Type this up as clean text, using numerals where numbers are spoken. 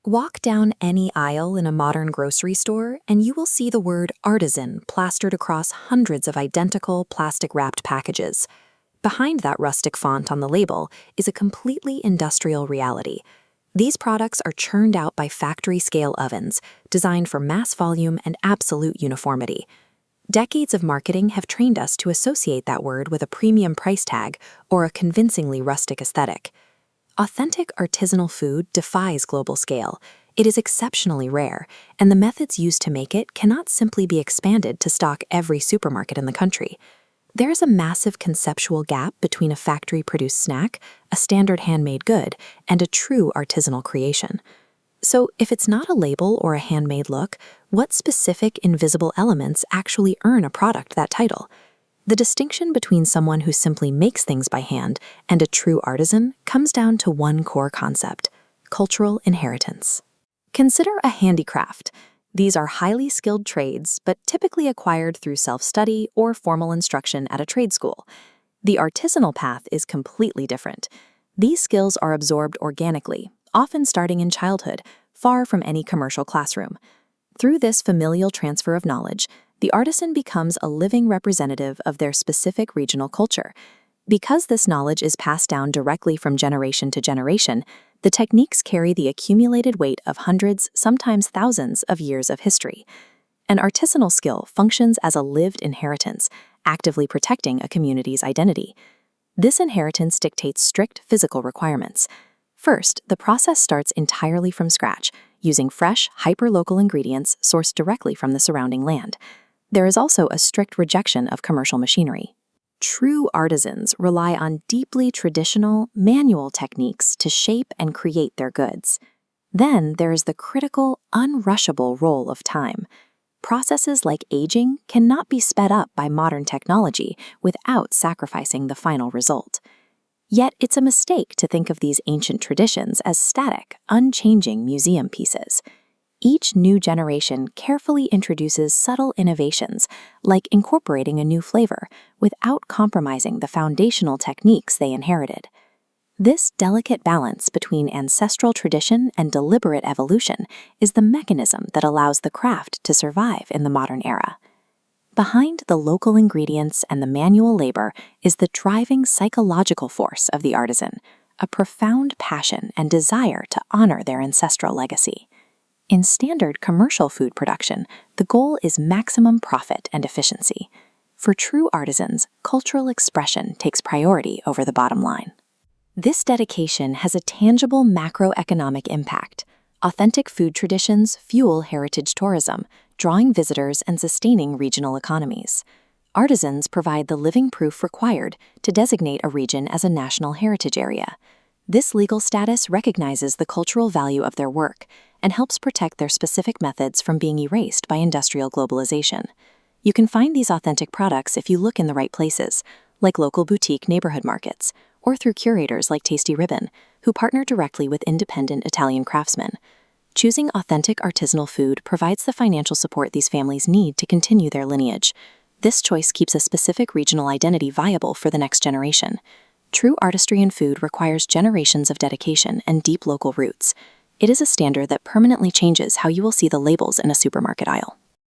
Walk down any aisle in a modern grocery store, and you will see the word artisan plastered across hundreds of identical plastic-wrapped packages. Behind that rustic font on the label is a completely industrial reality. These products are churned out by factory-scale ovens, designed for mass volume and absolute uniformity. Decades of marketing have trained us to associate that word with a premium price tag or a convincingly rustic aesthetic. Authentic artisanal food defies global scale. It is exceptionally rare, and the methods used to make it cannot simply be expanded to stock every supermarket in the country. There is a massive conceptual gap between a factory-produced snack, a standard handmade good, and a true artisanal creation. So, if it's not a label or a handmade look, what specific invisible elements actually earn a product that title? The distinction between someone who simply makes things by hand and a true artisan comes down to one core concept: cultural inheritance. Consider a handicraft. These are highly skilled trades, but typically acquired through self-study or formal instruction at a trade school. The artisanal path is completely different. These skills are absorbed organically, often starting in childhood, far from any commercial classroom. Through this familial transfer of knowledge, the artisan becomes a living representative of their specific regional culture. Because this knowledge is passed down directly from generation to generation, the techniques carry the accumulated weight of hundreds, sometimes thousands, of years of history. An artisanal skill functions as a lived inheritance, actively protecting a community's identity. This inheritance dictates strict physical requirements. First, the process starts entirely from scratch, using fresh, hyper-local ingredients sourced directly from the surrounding land. There is also a strict rejection of commercial machinery. True artisans rely on deeply traditional, manual techniques to shape and create their goods. Then there is the critical, unrushable role of time. Processes like aging cannot be sped up by modern technology without sacrificing the final result. Yet it's a mistake to think of these ancient traditions as static, unchanging museum pieces. Each new generation carefully introduces subtle innovations, like incorporating a new flavor, without compromising the foundational techniques they inherited. This delicate balance between ancestral tradition and deliberate evolution is the mechanism that allows the craft to survive in the modern era. Behind the local ingredients and the manual labor is the driving psychological force of the artisan, a profound passion and desire to honor their ancestral legacy. In standard commercial food production, the goal is maximum profit and efficiency. For true artisans, cultural expression takes priority over the bottom line. This dedication has a tangible macroeconomic impact. Authentic food traditions fuel heritage tourism, drawing visitors and sustaining regional economies. Artisans provide the living proof required to designate a region as a national heritage area. This legal status recognizes the cultural value of their work and helps protect their specific methods from being erased by industrial globalization. You can find these authentic products if you look in the right places, like local boutique neighborhood markets, or through curators like Tasty Ribbon, who partner directly with independent Italian craftsmen. Choosing authentic artisanal food provides the financial support these families need to continue their lineage. This choice keeps a specific regional identity viable for the next generation. True artistry in food requires generations of dedication and deep local roots. It is a standard that permanently changes how you will see the labels in a supermarket aisle.